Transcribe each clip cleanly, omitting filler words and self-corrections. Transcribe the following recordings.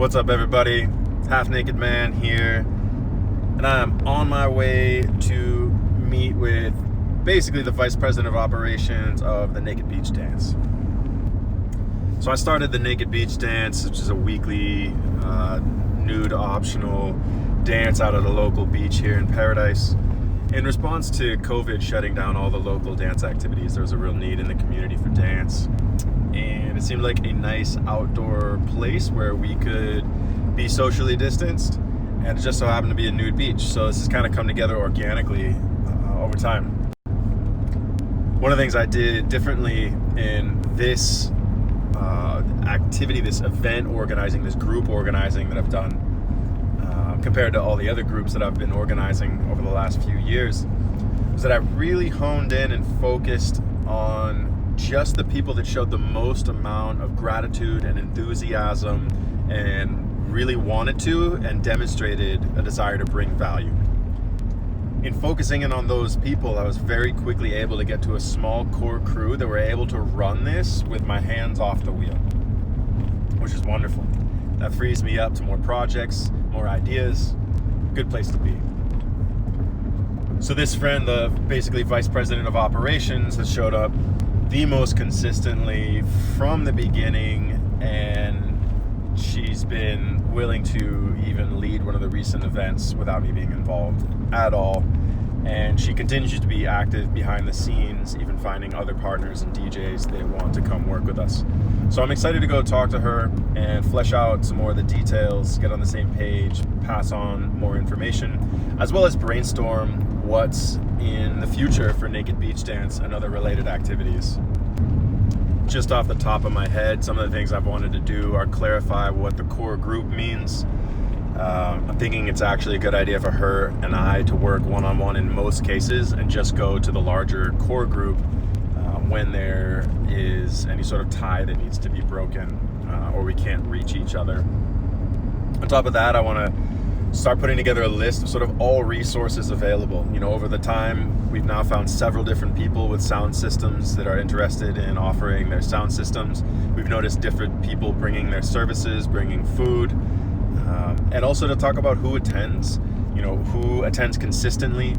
What's up, everybody? Half Naked Man here, and I'm on my way to meet with basically the Vice President of Operations of the Naked Beach Dance. So I started the Naked Beach Dance, which is a weekly nude optional dance out at a local beach here in Paradise. In response to COVID shutting down all the local dance activities, there was a real need in the community for dance. And it seemed like a nice outdoor place where we could be socially distanced, and it just so happened to be a nude beach. So this has kind of come together organically over time. One of the things I did differently in this activity, this event organizing, this group organizing that I've done, compared to all the other groups that I've been organizing over the last few years, was that I really honed in and focused on just the people that showed the most amount of gratitude and enthusiasm and really wanted to and demonstrated a desire to bring value. In focusing in on those people, I was very quickly able to get to a small core crew that were able to run this with my hands off the wheel, which is wonderful. That frees me up to more projects, more ideas. Good place to be. So this friend, the basically Vice President of Operations, has showed up the most consistently from the beginning, and she's been willing to even lead one of the recent events without me being involved at all. And she continues to be active behind the scenes, even finding other partners and DJs that want to come work with us. So I'm excited to go talk to her and flesh out some more of the details, get on the same page, pass on more information, as well as brainstorm what's in the future for Naked Beach Dance and other related activities. Just off the top of my head, some of the things I've wanted to do are clarify what the core group means. I'm thinking it's actually a good idea for her and I to work one-on-one in most cases and just go to the larger core group when there is any sort of tie that needs to be broken or we can't reach each other. On top of that, I want to start putting together a list of sort of all resources available. You know, over the time, we've now found several different people with sound systems that are interested in offering their sound systems. We've noticed different people bringing their services, bringing food, and also to talk about who attends. You know, who attends consistently,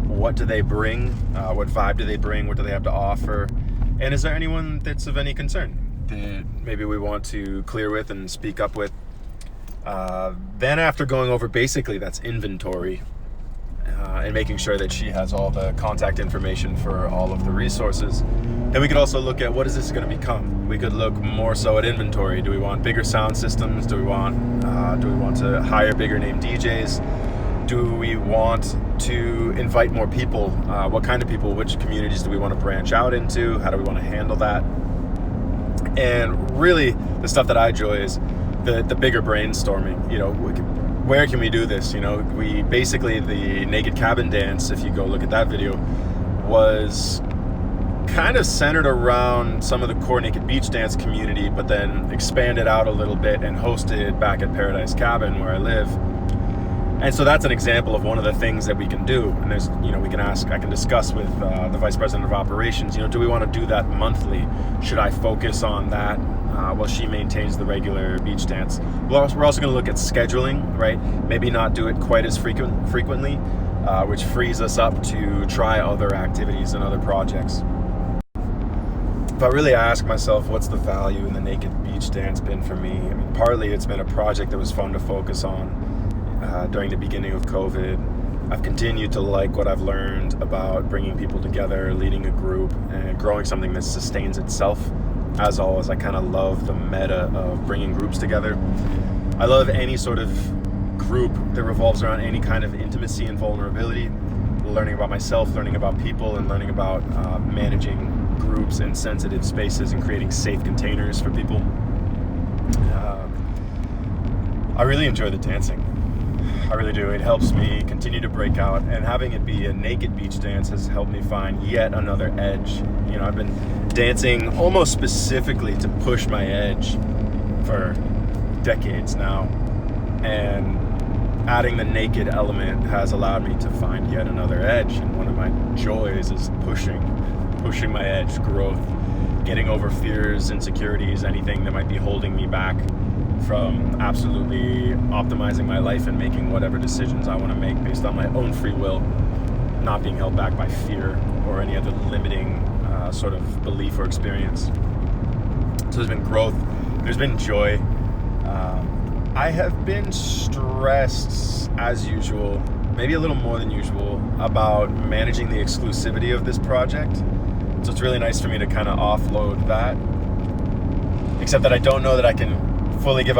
what do they bring, what vibe do they bring, what do they have to offer, and is there anyone that's of any concern that maybe we want to clear with and speak up with. Then after going over basically that's inventory and making sure that she has all the contact information for all of the resources, then we could also look at what is this going to become. We could look more so at inventory. Do we want bigger sound systems? Do we want to hire bigger name DJs? Do we want to invite more people? What kind of people? Which communities do we want to branch out into? How do we want to handle that? And really the stuff that I enjoy is the bigger brainstorming. You know, where can we do this? You know, we basically, the Naked Cabin Dance, if you go look at that video, was kind of centered around some of the core Naked Beach Dance community, but then expanded out a little bit and hosted back at Paradise Cabin where I live. And so that's an example of one of the things that we can do. And there's, you know, I can discuss with the Vice President of Operations, you know, do we want to do that monthly? Should I focus on that while she maintains the regular beach dance? We're also going to look at scheduling, right? Maybe not do it quite as frequently, which frees us up to try other activities and other projects. If I really ask myself, what's the value in the Naked Beach Dance been for me? I mean, partly it's been a project that was fun to focus on during the beginning of COVID. I've continued to like what I've learned about bringing people together, leading a group, and growing something that sustains itself. As always, I kind of love the meta of bringing groups together. I love any sort of group that revolves around any kind of intimacy and vulnerability, learning about myself, learning about people, and learning about managing groups in sensitive spaces and creating safe containers for people. I really enjoy the dancing. I really do. It helps me continue to break out, and having it be a naked beach dance has helped me find yet another edge. You know, I've been dancing almost specifically to push my edge for decades now, and adding the naked element has allowed me to find yet another edge. And one of my joys is pushing my edge, growth, getting over fears, insecurities, anything that might be holding me back. from absolutely optimizing my life and making whatever decisions I want to make based on my own free will, not being held back by fear or any other limiting sort of belief or experience. So there's been growth, there's been joy. I have been stressed as usual, maybe a little more than usual, about managing the exclusivity of this project. So it's really nice for me to kind of offload that, except that I don't know that I can fully give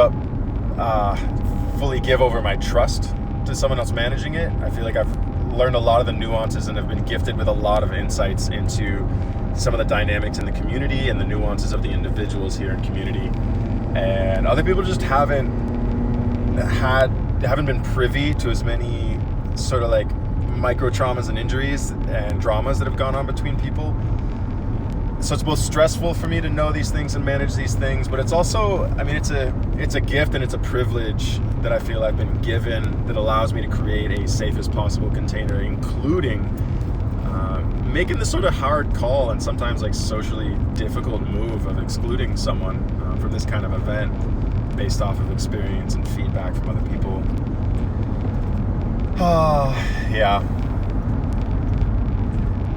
over my trust to someone else managing it. I feel like I've learned a lot of the nuances and have been gifted with a lot of insights into some of the dynamics in the community and the nuances of the individuals here in community. And other people just haven't been privy to as many sort of like micro traumas and injuries and dramas that have gone on between people. So it's both stressful for me to know these things and manage these things, but it's also, I mean, it's a gift and it's a privilege that I feel I've been given that allows me to create a safest possible container, including making this sort of hard call and sometimes like socially difficult move of excluding someone from this kind of event based off of experience and feedback from other people. Yeah.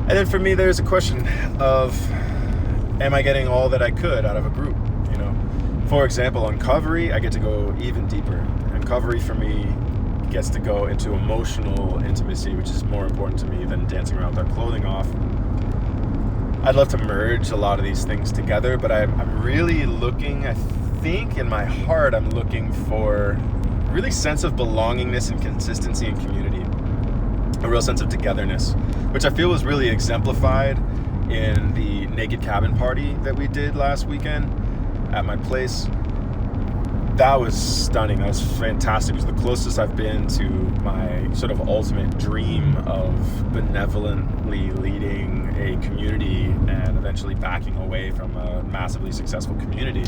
And then for me, there's a question of, am I getting all that I could out of a group? You know, for example, on Covery, I get to go even deeper. And Covery for me gets to go into emotional intimacy, which is more important to me than dancing around with our clothing off. I'd love to merge a lot of these things together, but I'm really looking, I think in my heart, I'm looking for a really sense of belongingness and consistency and community, a real sense of togetherness, which I feel was really exemplified in the Naked Cabin party that we did last weekend at my place. That was stunning. That was fantastic. It was the closest I've been to my sort of ultimate dream of benevolently leading a community and eventually backing away from a massively successful community.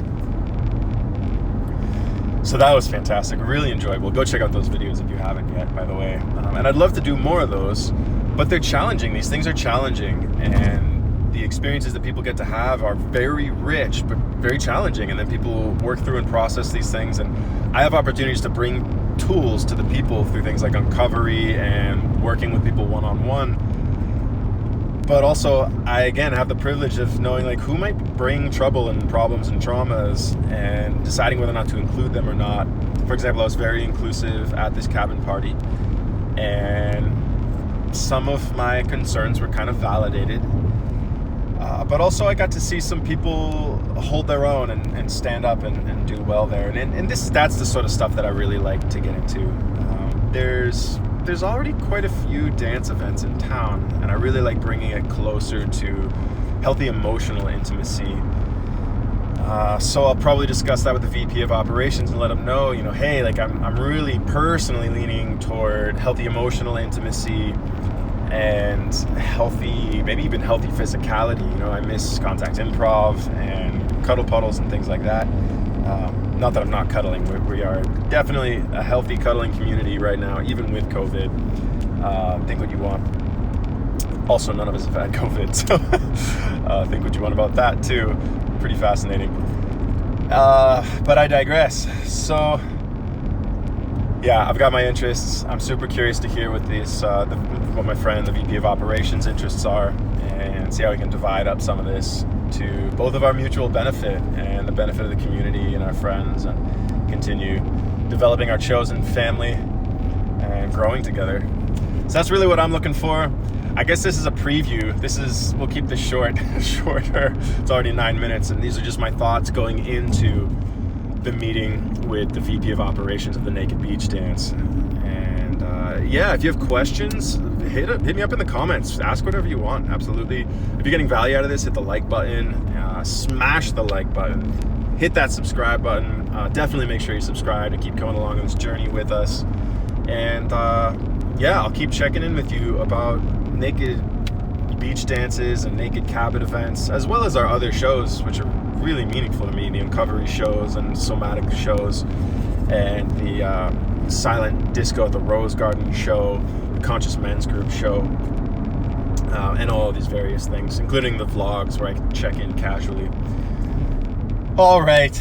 So that was fantastic, really enjoyable. Go check out those videos if you haven't yet, by the way. And I'd love to do more of those, but they're challenging. These things are challenging, and the experiences that people get to have are very rich, but very challenging. And then people work through and process these things. And I have opportunities to bring tools to the people through things like Uncovery and working with people one-on-one. But also, I again have the privilege of knowing like who might bring trouble and problems and traumas and deciding whether or not to include them or not. For example, I was very inclusive at this cabin party, and some of my concerns were kind of validated. But also I got to see some people hold their own and stand up and do well there. And that's the sort of stuff that I really like to get into. There's already quite a few dance events in town, and I really like bringing it closer to healthy emotional intimacy. So I'll probably discuss that with the VP of operations and let them know, you know, hey, like I'm really personally leaning toward healthy emotional intimacy and healthy, maybe even healthy physicality. You know, I miss contact improv and cuddle puddles and things like that. Not that I'm not cuddling. We are definitely a healthy cuddling community right now, even with COVID. Think what you want. Also, none of us have had COVID, so think what you want about that too. Pretty fascinating. But I digress. So yeah, I've got my interests. I'm super curious to hear what what my friend, the VP of operations, interests are, and see how we can divide up some of this to both of our mutual benefit and the benefit of the community and our friends, and continue developing our chosen family and growing together. So that's really what I'm looking for. I guess this is a preview. We'll keep this shorter. It's already 9 minutes, and these are just my thoughts going into the meeting with the VP of operations of the Naked Beach Dance. And yeah, if you have questions, hit me up in the comments. Ask whatever you want. Absolutely. If you're getting value out of this, hit the like button. Smash the like button. Hit that subscribe button. Definitely make sure you subscribe to keep going along on this journey with us. And yeah, I'll keep checking in with you about Naked Beach dances and Naked Cabin events, as well as our other shows, which are really meaningful to me, the Uncovery shows and Somatic shows, and the Silent Disco at the Rose Garden show, the Conscious Men's Group show, and all of these various things, including the vlogs where I can check in casually. All right.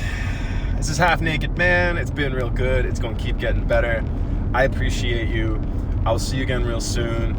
This is Half Naked Man. It's been real good. It's going to keep getting better. I appreciate you. I'll see you again real soon.